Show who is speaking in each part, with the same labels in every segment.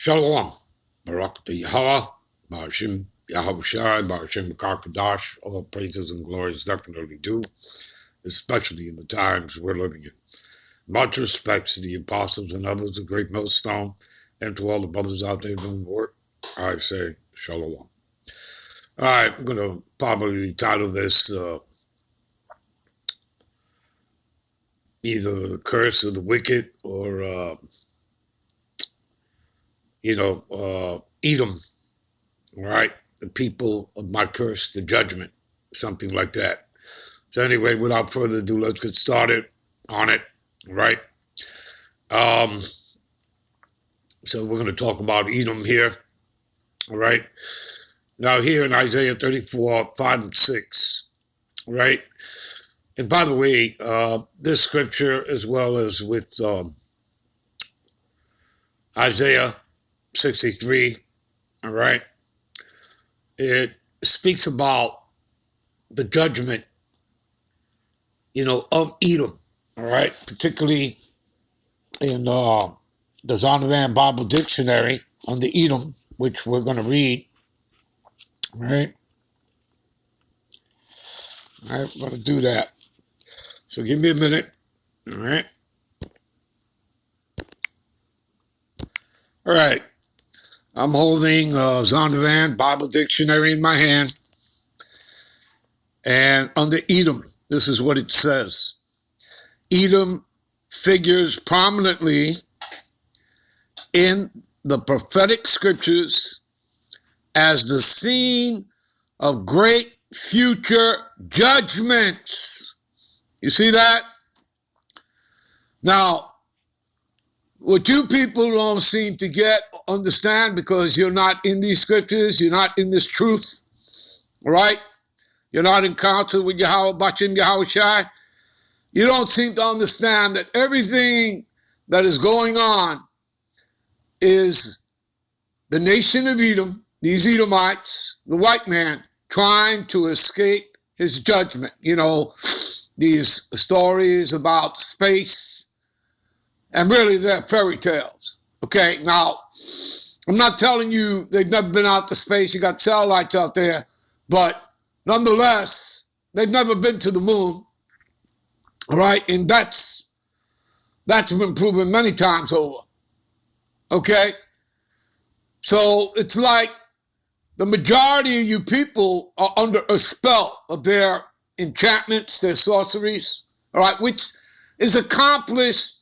Speaker 1: Shalom, Barak the Yahweh, Ba'ashim Yahushai, Ba'ashim Kakadash, all praises and glories definitely due, especially in the times we're living in. Much respects to the apostles and others of Great Millstone, and to all the brothers out there doing work, I say Shalom. All right, I'm going to probably title this either the Curse of the Wicked or, Edom, right? The people of my curse, the judgment, something like that. So anyway, without further ado, let's get started on it, right? So we're going to talk about Edom here, all right? Now here in Isaiah 34, 5 and 6, right? And by the way, this scripture, as well as with Isaiah 63, all right, it speaks about the judgment, of Edom, all right, particularly in the Zondervan Bible Dictionary on the Edom, which we're going to read, all right? All right, we're going to do that. So give me a minute, all right? All right. I'm holding Zondervan Bible Dictionary in my hand. And under Edom, this is what it says. Edom figures prominently in the prophetic scriptures as the scene of great future judgments. You see that? Now, what you people don't seem to understand, because you're not in these scriptures, you're not in this truth, all right? You're not in counsel with Yahweh, Ba'ashim Yahushai. You don't seem to understand that everything that is going on is the nation of Edom, these Edomites, the white man, trying to escape his judgment. These stories about space, and really, they're fairy tales. Okay, now, I'm not telling you they've never been out to space. You got satellites out there. But nonetheless, they've never been to the moon. All right, and that's been proven many times over. Okay? So it's like the majority of you people are under a spell of their enchantments, their sorceries, all right, which is accomplished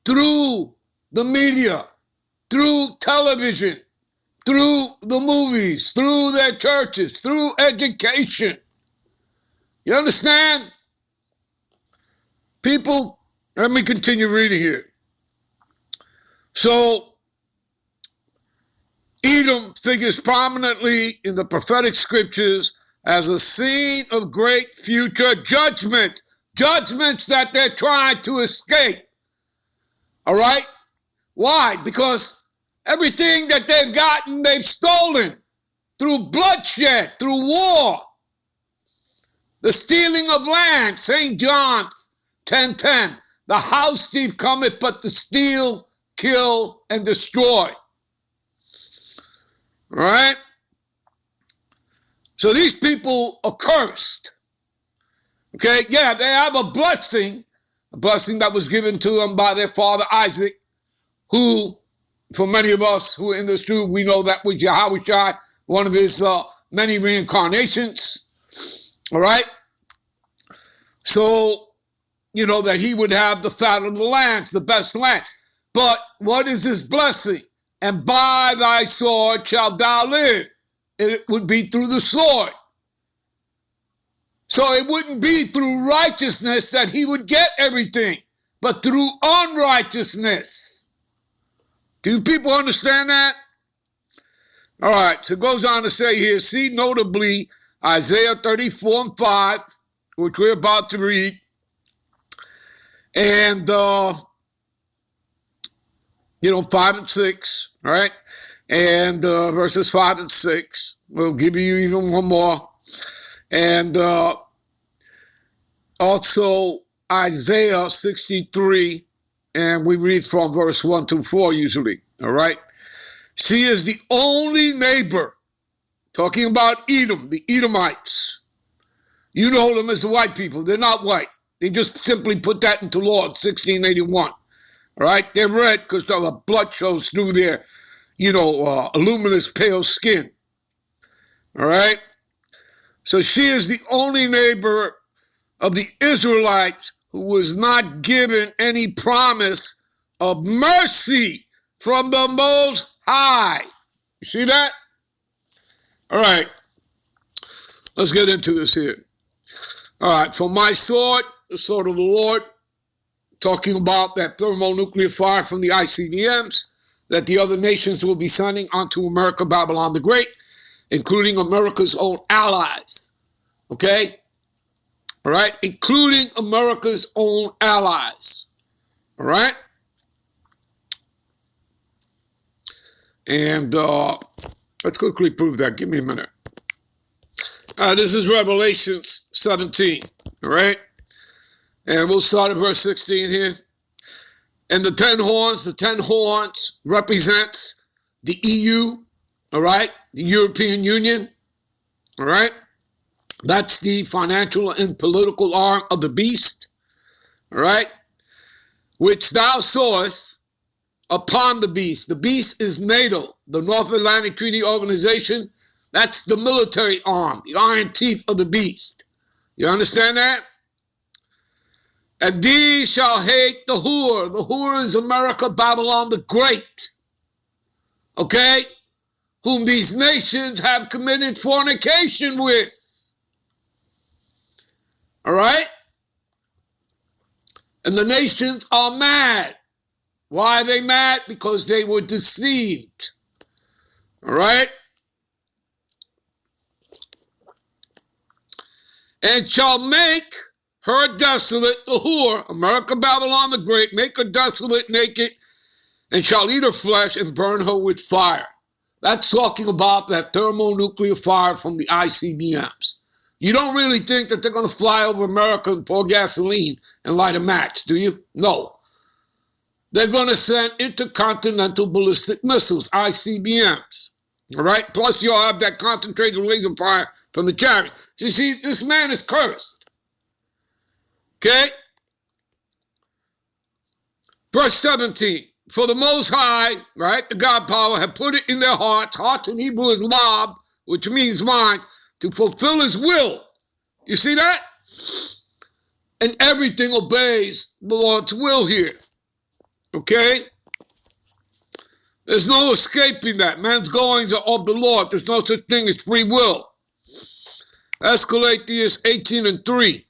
Speaker 1: through the media, through television, through the movies, through their churches, through education. You understand? People, let me continue reading here. So, Edom figures prominently in the prophetic scriptures as a scene of great future judgment. Judgments that they're trying to escape. All right? Why? Because everything that they've gotten, they've stolen through bloodshed, through war. The stealing of land, St. John's 10:10. The house thief cometh but to steal, kill, and destroy. All right? So these people are cursed. Okay? Yeah, they have a blessing that was given to them by their father Isaac, who, for many of us who are in this truth, we know that was Yahushai, one of his many reincarnations. All right? So, that he would have the fat of the lands, the best land. But what is his blessing? And by thy sword shalt thou live. It would be through the sword. So it wouldn't be through righteousness that he would get everything, but through unrighteousness. Do you people understand that? All right, so it goes on to say here, see notably Isaiah 34 and 5, which we're about to read, and 5 and 6, all right? And verses 5 and 6. We'll give you even one more. And also Isaiah 63, and we read from verse 1 to 4 usually, all right? She is the only neighbor, talking about Edom, the Edomites. You know them as the white people. They're not white. They just simply put that into law in 1681. All right? They're red because the blood shows through their, luminous pale skin. All right? So she is the only neighbor of the Israelites who was not given any promise of mercy from the Most High. You see that? All right. Let's get into this here. All right. For my sword, the sword of the Lord, talking about that thermonuclear fire from the ICBMs that the other nations will be sending onto America, Babylon the Great, including America's own allies. Okay? All right? Including America's own allies. All right? And let's quickly prove that. Give me a minute. This is Revelation 17. All right? And we'll start at verse 16 here. And the 10 horns represents the EU, all right? The European Union, all right? That's the financial and political arm of the beast, all right? Which thou sawest upon the beast. The beast is NATO, the North Atlantic Treaty Organization. That's the military arm, the iron teeth of the beast. You understand that? And these shall hate the whore. The whore is America, Babylon the Great. Okay? Whom these nations have committed fornication with. All right? And the nations are mad. Why are they mad? Because they were deceived. All right? And shall make her desolate, the whore, America, Babylon the Great, make her desolate, naked, and shall eat her flesh and burn her with fire. That's talking about that thermonuclear fire from the ICBMs. You don't really think that they're going to fly over America and pour gasoline and light a match, do you? No. They're going to send intercontinental ballistic missiles, ICBMs. All right? Plus, you'll have that concentrated laser fire from the chariot. So you see, this man is cursed. Okay? Verse 17. For the Most High, right, the God power, have put it in their hearts. Hearts in Hebrew is lab, which means mind, to fulfill his will. You see that? And everything obeys the Lord's will here. Okay? There's no escaping that. Man's goings are of the Lord. There's no such thing as free will. That's Galatians 18:3.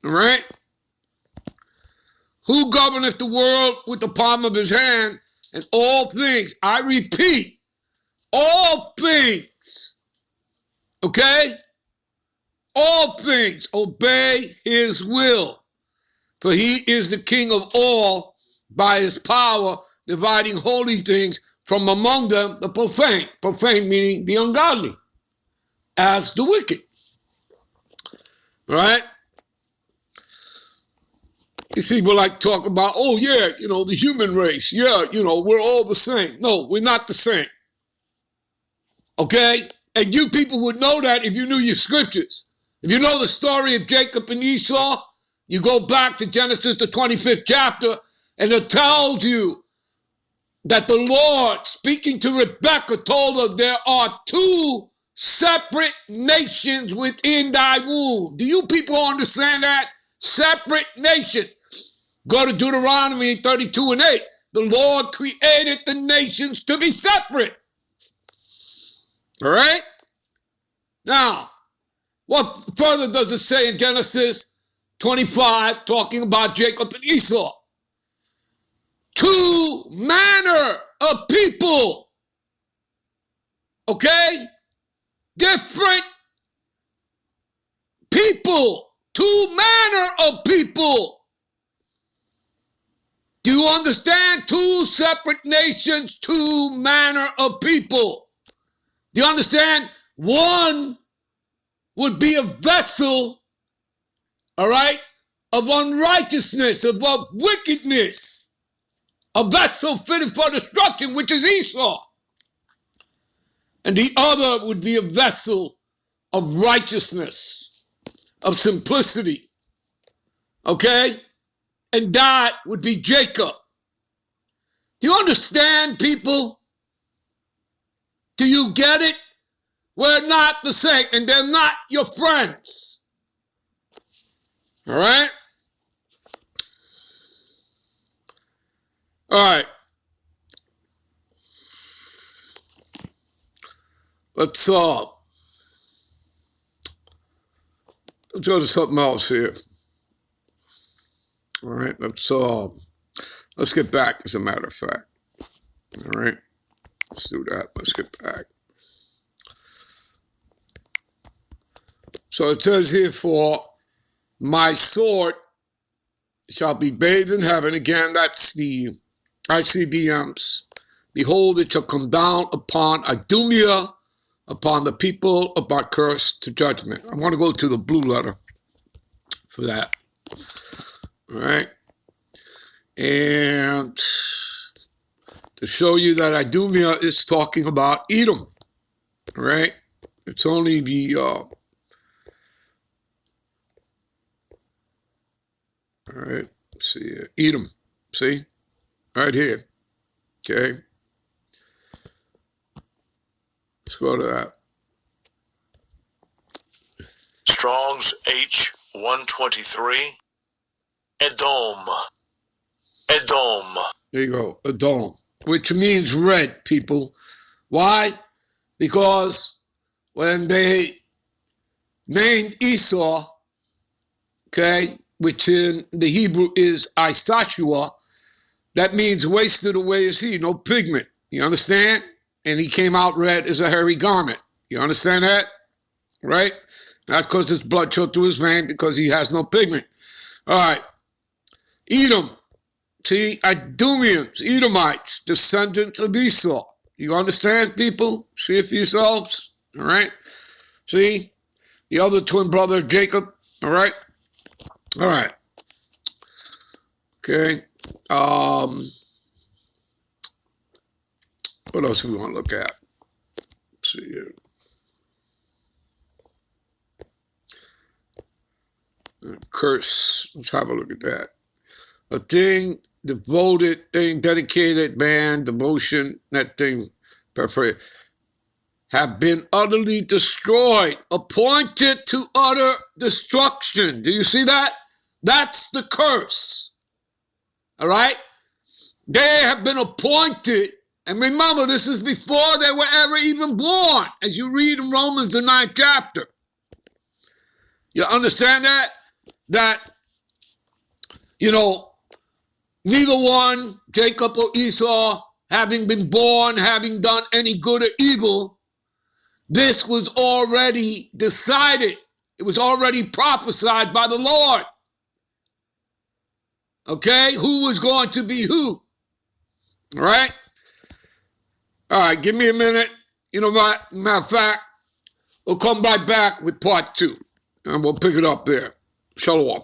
Speaker 1: All right? Who governeth the world with the palm of his hand, and all things, I repeat, all things, okay? All things obey his will, for he is the king of all, by his power dividing holy things from among them the profane. Profane meaning the ungodly, as the wicked. All right? These people like talk about, oh yeah, the human race. Yeah, we're all the same. No, we're not the same. Okay? And you people would know that if you knew your scriptures. If you know the story of Jacob and Esau, you go back to Genesis, the 25th chapter, and it tells you that the Lord, speaking to Rebekah, told her there are two separate nations within thy womb. Do you people understand that? Separate nations. Go to Deuteronomy 32:8. The Lord created the nations to be separate. All right? Now, what further does it say in Genesis 25, talking about Jacob and Esau? Two manner of people. Okay? Different people. Two manner of people. Do you understand? Two separate nations, two manner of people. Do you understand? One would be a vessel, all right, of unrighteousness, of wickedness. A vessel fitted for destruction, which is Esau. and the other would be a vessel of righteousness, of simplicity. Okay? And that would be Jacob. Do you understand, people? Do you get it? We're not the same, and they're not your friends. All right? All right. Let's go to something else here. All right, let's get back, as a matter of fact. All right, let's do that. Let's get back. So it says here, for my sword shall be bathed in heaven. Again, that's the ICBMs. Behold, it shall come down upon Idumea, upon the people of my curse to judgment. I want to go to the blue letter for that. All right. And to show you that Idumea is talking about Edom. All right. It's only the, all right. Let's see here. Edom. See? Right here. Okay. Let's go to that.
Speaker 2: Strong's H123. Edom.
Speaker 1: There you go. Edom. Which means red, people. Why? Because when they named Esau, okay, which in the Hebrew is Isashua, that means wasted away is he, no pigment. You understand? And he came out red as a hairy garment. You understand that? Right? That's because his blood showed through his vein, because he has no pigment. All right. Edom. See, Idumeans, Edomites, descendants of Esau. You understand, people? See it for yourselves. All right? See? The other twin brother, Jacob. All right? All right. Okay. What else do we want to look at? Let's see here. Curse. Let's have a look at that. A thing devoted, thing dedicated, man, devotion, that thing, preferred, have been utterly destroyed, appointed to utter destruction. Do you see that? That's the curse. All right? They have been appointed. And remember, this is before they were ever even born, as you read in Romans, the 9th chapter. You understand that? That, you know, neither one, Jacob or Esau, having been born, having done any good or evil, this was already decided. It was already prophesied by the Lord. Okay? Who was going to be who? All right? All right, give me a minute. You know what? Matter of fact, we'll come right back with part 2. And we'll pick it up there. Shalom.